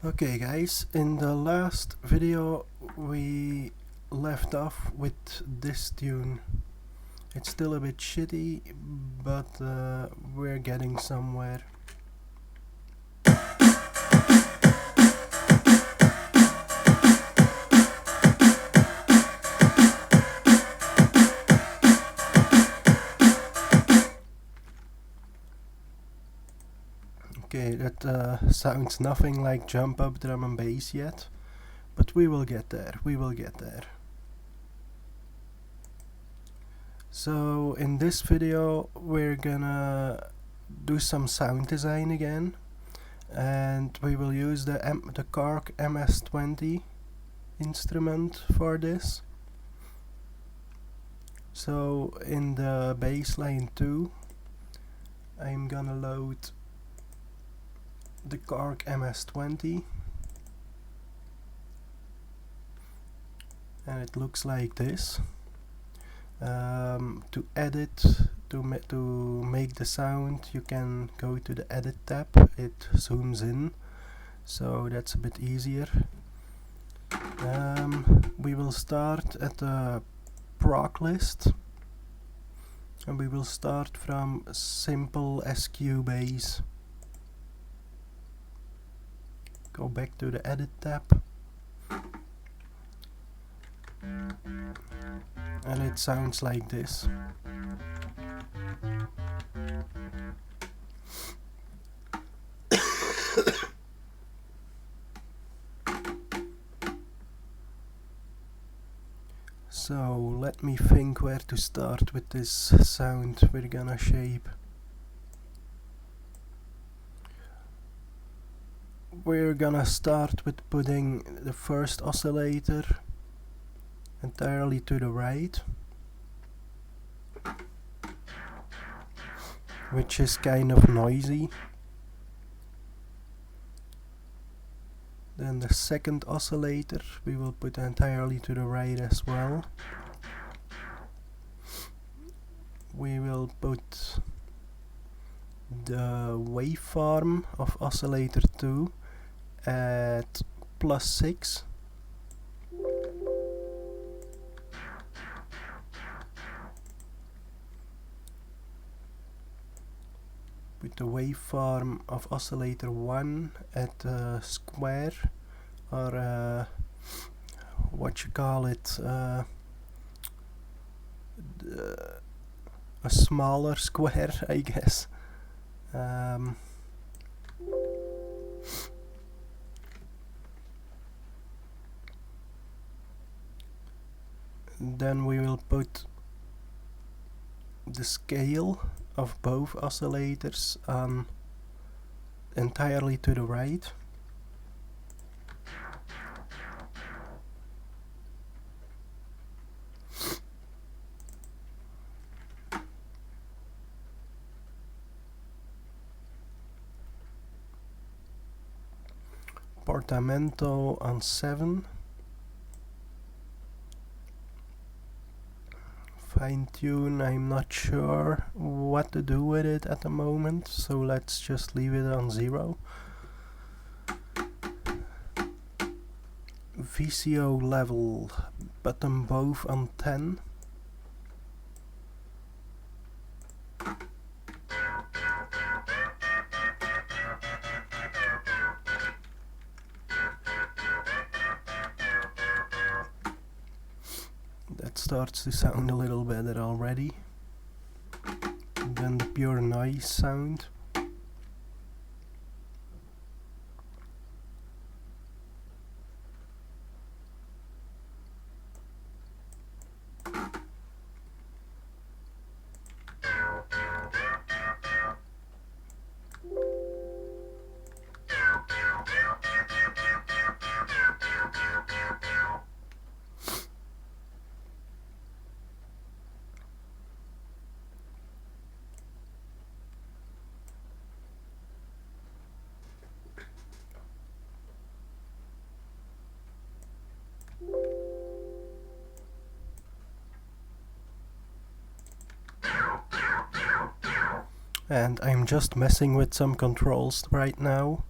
Okay guys, in the last video we left off with this tune. It's still a bit shitty, but we're getting somewhere. Okay, that sounds nothing like jump up drum and bass yet, but we will get there, So in this video we're gonna do some sound design again, and we will use the Korg MS-20 instrument for this. So in the bass line 2 I'm gonna load the Korg MS-20, and it looks like this. To edit, to make the sound, you can go to the edit tab. It zooms in, so that's a bit easier. We will start at the prog list, and we will start from simple SQ bass. Go back to the edit tab, and it sounds like this. So let me think where to start with this sound we're gonna shape. We're gonna start with putting the first oscillator entirely to the right, which is kind of noisy. Then the second oscillator we will put entirely to the right as well. We will put the waveform of oscillator 2 at +6. Put the waveform of oscillator 1 at square, or what you call it, a smaller square, I guess. Then we will put the scale of both oscillators entirely to the right. Portamento on 7. Fine tune, I'm not sure what to do with it at the moment, so let's just leave it on 0. VCO level, put them both on 10. That starts to sound a little better already. And then the pure noise sound. And I'm just messing with some controls right now.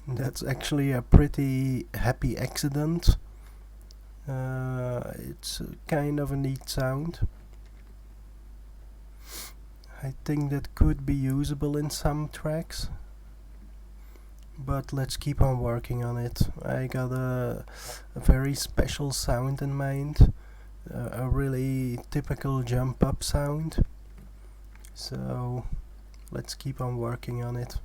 That's actually a pretty happy accident. It's kind of a neat sound. I think that could be usable in some tracks, but let's keep on working on it. I got a very special sound in mind, a really typical jump up sound, so let's keep on working on it.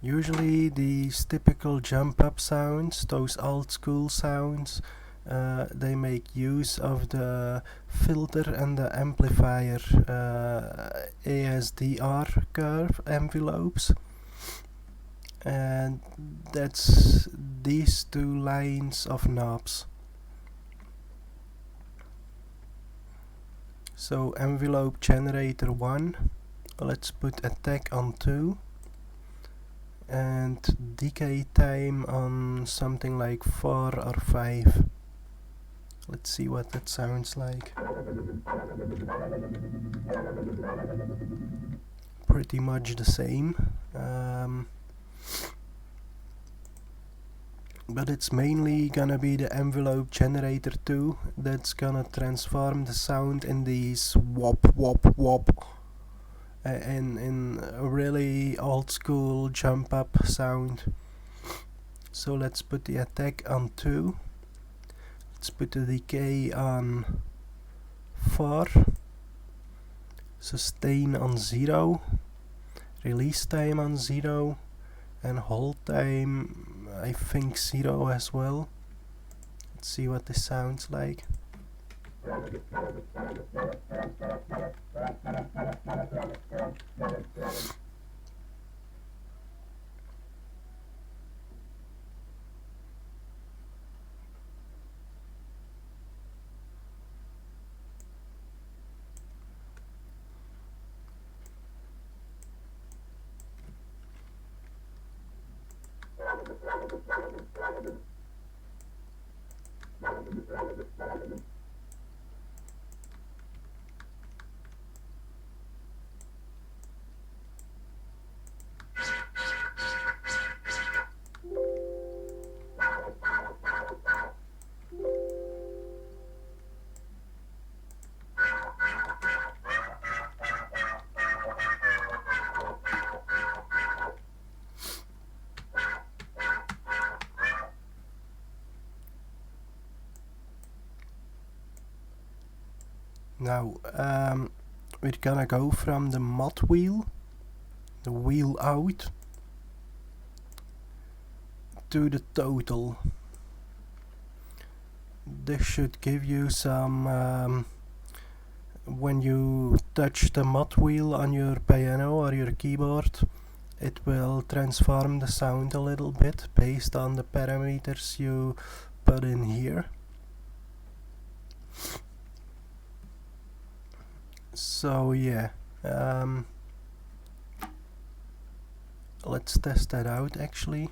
Usually these typical jump up sounds, those old school sounds, they make use of the filter and the amplifier ASDR curve envelopes, and that's these two lines of knobs. So envelope generator 1, let's put attack on 2, and decay time on something like 4 or 5. Let's see what that sounds like. Pretty much the same, but it's mainly gonna be the envelope generator 2 that's gonna transform the sound in these wop wop wop in a really old school jump up sound. So let's put the attack on 2, let's put the decay on 4, sustain on 0, release time on 0, and hold time I think 0 as well. Let's see what this sounds like. Now we're gonna go from the mod wheel, the wheel out, to the total. This should give you some, when you touch the mod wheel on your piano or your keyboard, it will transform the sound a little bit based on the parameters you put in here. So yeah, let's test that out actually.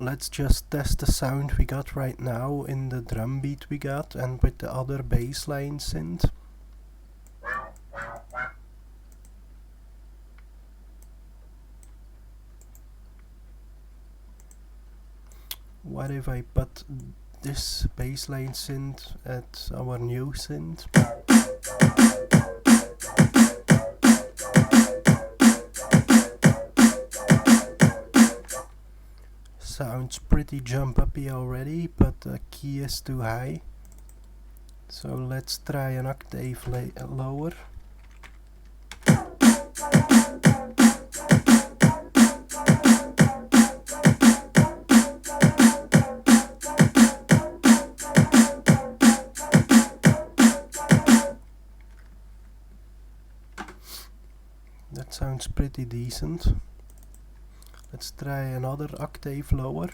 Let's just test the sound we got right now in the drum beat we got and with the other bassline synth. What if I put this bassline synth at our new synth? sounds pretty jump uppy already, but the key is too high. So let's try an octave lower. That sounds pretty decent. Let's try another octave lower.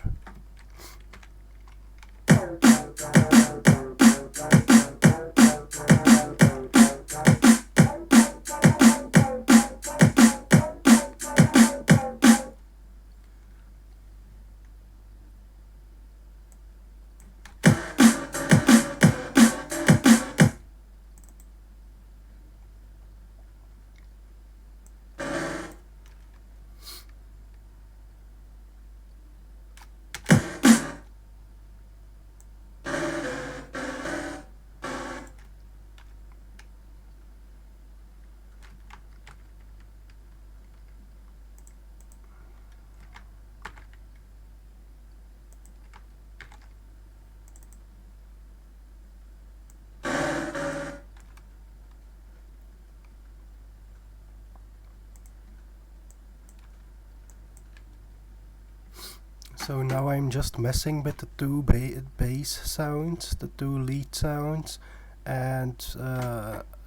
So now I'm just messing with the two bass sounds, the two lead sounds, and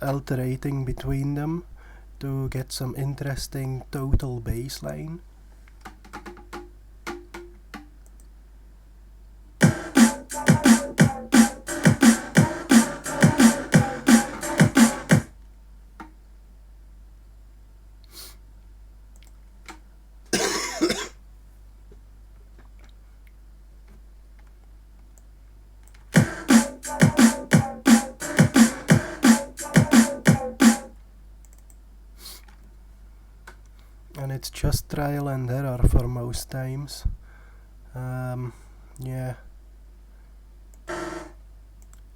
alterating between them to get some interesting total bass line. And it's just trial and error for most times. Yeah.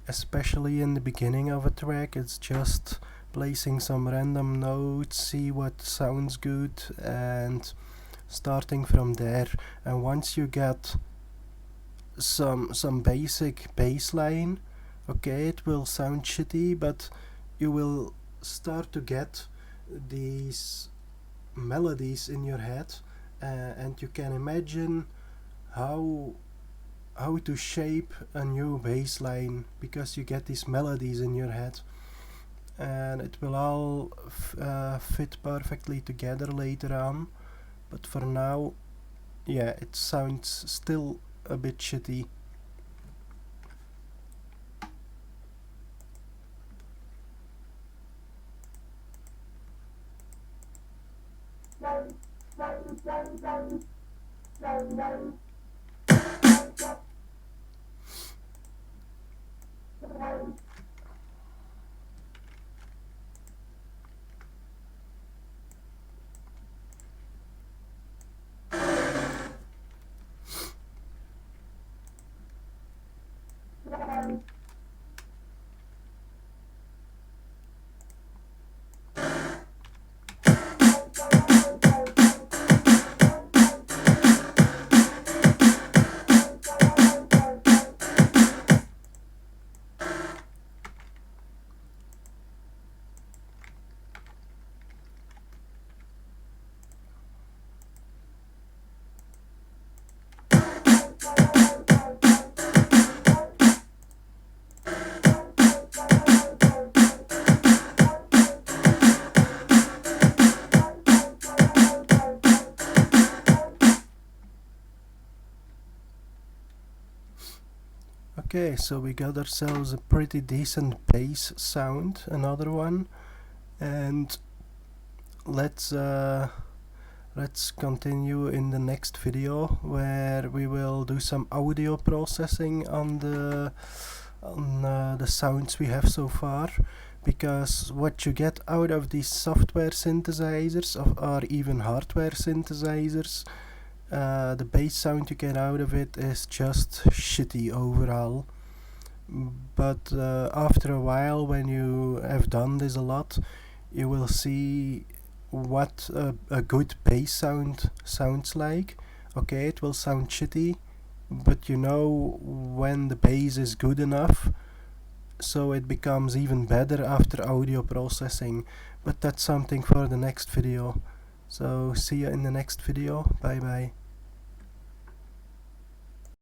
Especially in the beginning of a track, it's just placing some random notes, see what sounds good, and starting from there. And once you get some basic bass line, okay, it will sound shitty, but you will start to get these melodies in your head, and you can imagine how to shape a new bass line, because you get these melodies in your head, and it will all fit perfectly together later on. But for now, yeah, it sounds still a bit shitty. Okay, so we got ourselves a pretty decent bass sound, another one, and let's continue in the next video, where we will do some audio processing on the sounds we have so far, because what you get out of these software synthesizers or even hardware synthesizers, the bass sound you get out of it is just shitty overall. But after a while, when you have done this a lot, you will see what a good bass sound sounds like. Okay, it will sound shitty, but you know when the bass is good enough, so it becomes even better after audio processing. But that's something for the next video. So see you in the next video. Bye bye.